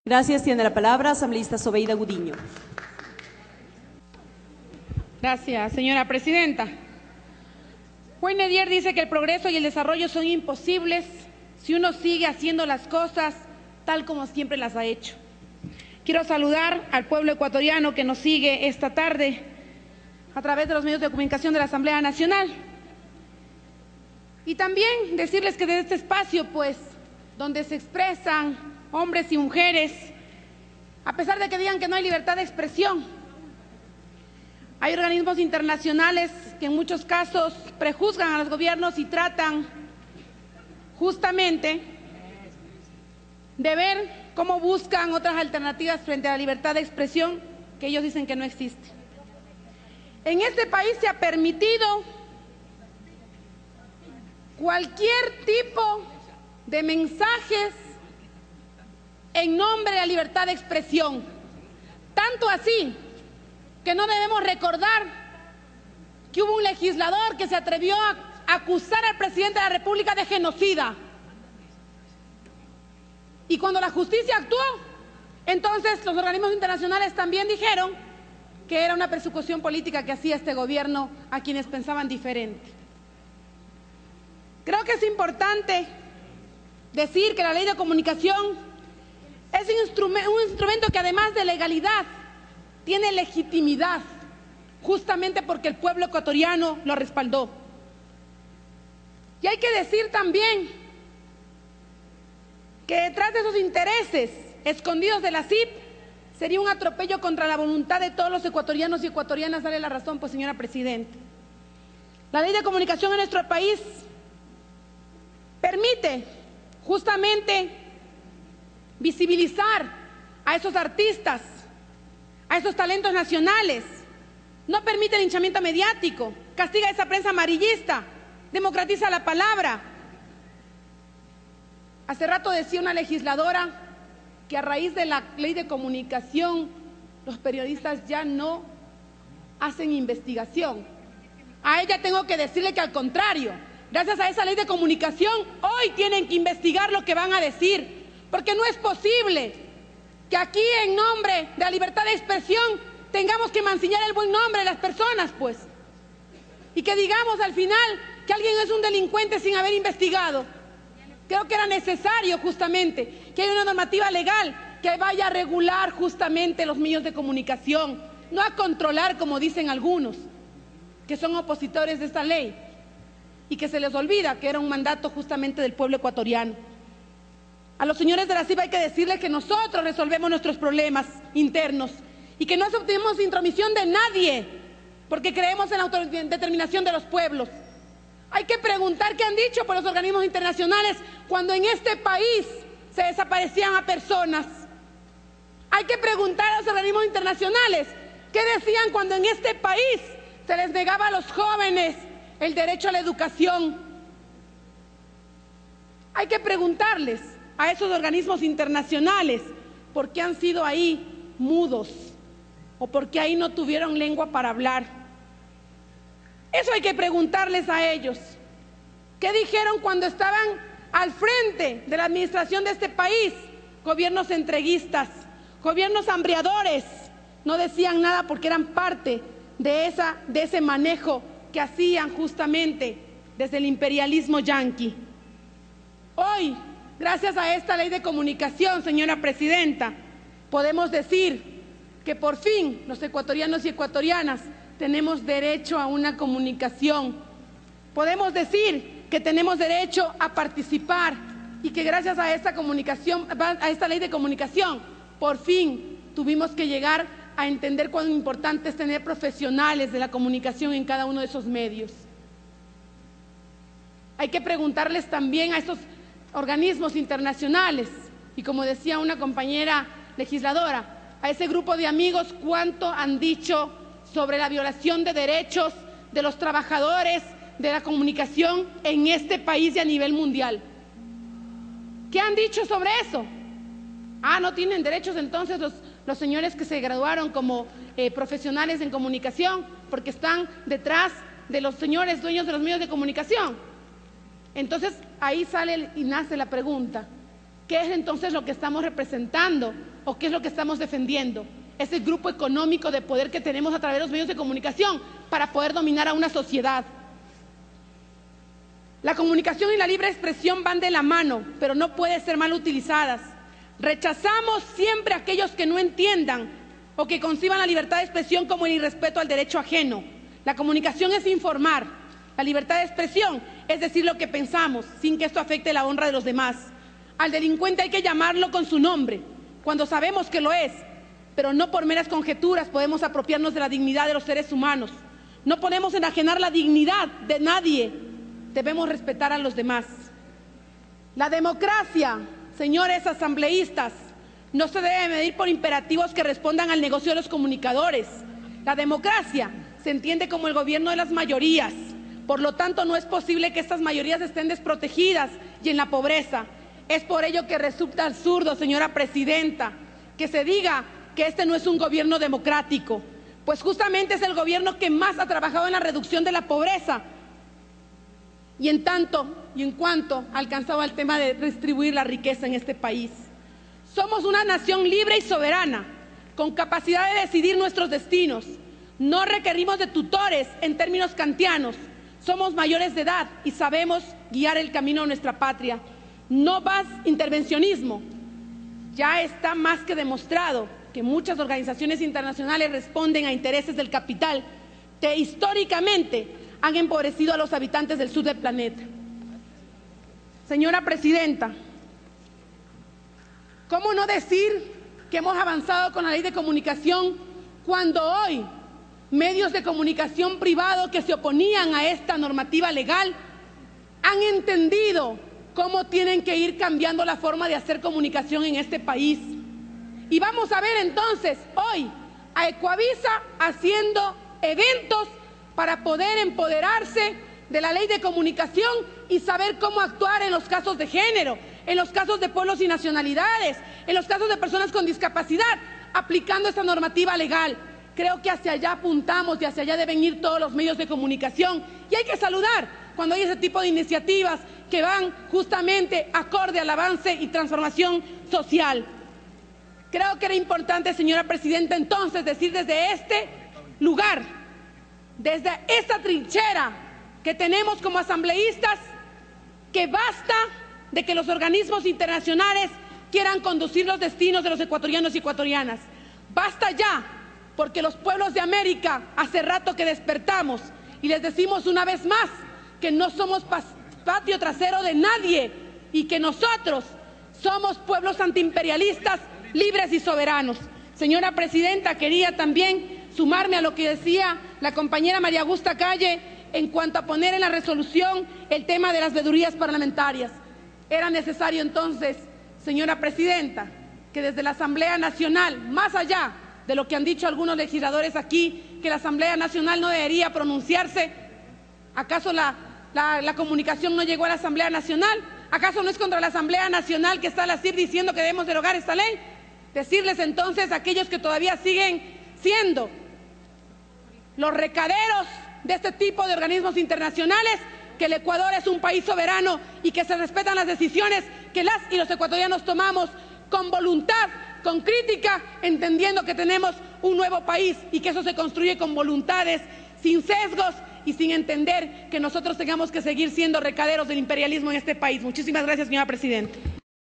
Gracias. Tiene la palabra asambleísta Sobeida Gudiño. Gracias, señora presidenta. Wayne Dyer dice que el progreso y el desarrollo son imposibles si uno sigue haciendo las cosas tal como siempre las ha hecho. Quiero saludar al pueblo ecuatoriano que nos sigue esta tarde a través de los medios de comunicación de la Asamblea Nacional. Y también decirles que desde este espacio, pues, donde se expresan hombres y mujeres, a pesar de que digan que no hay libertad de expresión, hay organismos internacionales que en muchos casos prejuzgan a los gobiernos y tratan justamente de ver cómo buscan otras alternativas frente a la libertad de expresión que ellos dicen que no existe. En este país se ha permitido cualquier tipo de mensajes en nombre de la libertad de expresión, tanto así que no debemos recordar que hubo un legislador que se atrevió a acusar al presidente de la República de genocida. Y cuando la justicia actuó, entonces los organismos internacionales también dijeron que era una persecución política que hacía este gobierno a quienes pensaban diferente. Creo que es importante decir que la ley de comunicación es un instrumento que además de legalidad tiene legitimidad, justamente porque el pueblo ecuatoriano lo respaldó. Y hay que decir también que detrás de esos intereses escondidos de la CIP sería un atropello contra la voluntad de todos los ecuatorianos y ecuatorianas. Dale la razón, pues, señora presidenta. La ley de comunicación en nuestro país permite justamente visibilizar a esos artistas, a esos talentos nacionales, no permite el linchamiento mediático, castiga a esa prensa amarillista, democratiza la palabra. Hace rato decía una legisladora que a raíz de la ley de comunicación los periodistas ya no hacen investigación. A ella tengo que decirle que al contrario, gracias a esa ley de comunicación hoy tienen que investigar lo que van a decir, porque no es posible que aquí en nombre de la libertad de expresión tengamos que mancillar el buen nombre de las personas, pues, y que digamos al final que alguien es un delincuente sin haber investigado. Creo que era necesario justamente que haya una normativa legal que vaya a regular justamente los medios de comunicación, no a controlar como dicen algunos, que son opositores de esta ley y que se les olvida que era un mandato justamente del pueblo ecuatoriano. A los señores de la CIP hay que decirles que nosotros resolvemos nuestros problemas internos y que no aceptemos intromisión de nadie, porque creemos en la autodeterminación de los pueblos. Hay que preguntar qué han dicho por los organismos internacionales cuando en este país se desaparecían a personas. Hay que preguntar a los organismos internacionales qué decían cuando en este país se les negaba a los jóvenes el derecho a la educación. Hay que preguntarles a esos organismos internacionales por qué han sido ahí mudos o por qué ahí no tuvieron lengua para hablar. Eso hay que preguntarles a ellos. ¿Qué dijeron cuando estaban al frente de la administración de este país? Gobiernos entreguistas, gobiernos hambriadores. No decían nada porque eran parte de ese manejo que hacían justamente desde el imperialismo yanqui. Hoy, gracias a esta ley de comunicación, señora presidenta, podemos decir que por fin los ecuatorianos y ecuatorianas tenemos derecho a una comunicación. Podemos decir que tenemos derecho a participar y que gracias a esta comunicación, a esta ley de comunicación, por fin tuvimos que llegar a entender cuán importante es tener profesionales de la comunicación en cada uno de esos medios. Hay que preguntarles también a estos organismos internacionales y, como decía una compañera legisladora, a ese grupo de amigos cuánto han dicho sobre la violación de derechos de los trabajadores de la comunicación en este país y a nivel mundial. ¿Qué han dicho sobre eso? Ah, no tienen derechos entonces los señores que se graduaron como profesionales en comunicación porque están detrás de los señores dueños de los medios de comunicación. Entonces ahí sale y nace la pregunta: ¿qué es entonces lo que estamos representando o qué es lo que estamos defendiendo? Ese grupo económico de poder que tenemos a través de los medios de comunicación para poder dominar a una sociedad. La comunicación y la libre expresión van de la mano, pero no pueden ser mal utilizadas. Rechazamos siempre a aquellos que no entiendan o que conciban la libertad de expresión como el irrespeto al derecho ajeno. La comunicación es informar. La libertad de expresión es decir lo que pensamos, sin que esto afecte la honra de los demás. Al delincuente hay que llamarlo con su nombre, cuando sabemos que lo es, pero no por meras conjeturas podemos apropiarnos de la dignidad de los seres humanos. No podemos enajenar la dignidad de nadie. Debemos respetar a los demás. La democracia, señores asambleístas, no se debe medir por imperativos que respondan al negocio de los comunicadores. La democracia se entiende como el gobierno de las mayorías. Por lo tanto, no es posible que estas mayorías estén desprotegidas y en la pobreza. Es por ello que resulta absurdo, señora presidenta, que se diga que este no es un gobierno democrático, pues justamente es el gobierno que más ha trabajado en la reducción de la pobreza y en tanto y en cuanto ha alcanzado el tema de distribuir la riqueza en este país. Somos una nación libre y soberana, con capacidad de decidir nuestros destinos. No requerimos de tutores en términos kantianos. Somos mayores de edad y sabemos guiar el camino de nuestra patria. No más intervencionismo. Ya está más que demostrado que muchas organizaciones internacionales responden a intereses del capital que históricamente han empobrecido a los habitantes del sur del planeta. Señora presidenta, ¿cómo no decir que hemos avanzado con la ley de comunicación cuando hoy medios de comunicación privados que se oponían a esta normativa legal han entendido cómo tienen que ir cambiando la forma de hacer comunicación en este país? Y vamos a ver entonces hoy a Ecuavisa haciendo eventos para poder empoderarse de la ley de comunicación y saber cómo actuar en los casos de género, en los casos de pueblos y nacionalidades, en los casos de personas con discapacidad, aplicando esta normativa legal. Creo que hacia allá apuntamos y hacia allá deben ir todos los medios de comunicación. Y hay que saludar cuando hay ese tipo de iniciativas que van justamente acorde al avance y transformación social. Creo que era importante, señora presidenta, entonces decir desde este lugar, desde esta trinchera que tenemos como asambleístas, que basta de que los organismos internacionales quieran conducir los destinos de los ecuatorianos y ecuatorianas. Basta ya, porque los pueblos de América hace rato que despertamos y les decimos una vez más que no somos patio trasero de nadie y que nosotros somos pueblos antiimperialistas, libres y soberanos. Señora presidenta, quería también sumarme a lo que decía la compañera María Augusta Calle en cuanto a poner en la resolución el tema de las veedurías parlamentarias. Era necesario entonces, señora presidenta, que desde la Asamblea Nacional, más allá de lo que han dicho algunos legisladores aquí, que la Asamblea Nacional no debería pronunciarse. ¿Acaso la comunicación no llegó a la Asamblea Nacional? ¿Acaso no es contra la Asamblea Nacional que está la CIR diciendo que debemos derogar esta ley? Decirles entonces a aquellos que todavía siguen siendo los recaderos de este tipo de organismos internacionales que el Ecuador es un país soberano y que se respetan las decisiones que las y los ecuatorianos tomamos con voluntad, con crítica, entendiendo que tenemos un nuevo país y que eso se construye con voluntades, sin sesgos y sin entender que nosotros tengamos que seguir siendo recaderos del imperialismo en este país. Muchísimas gracias, señora presidenta.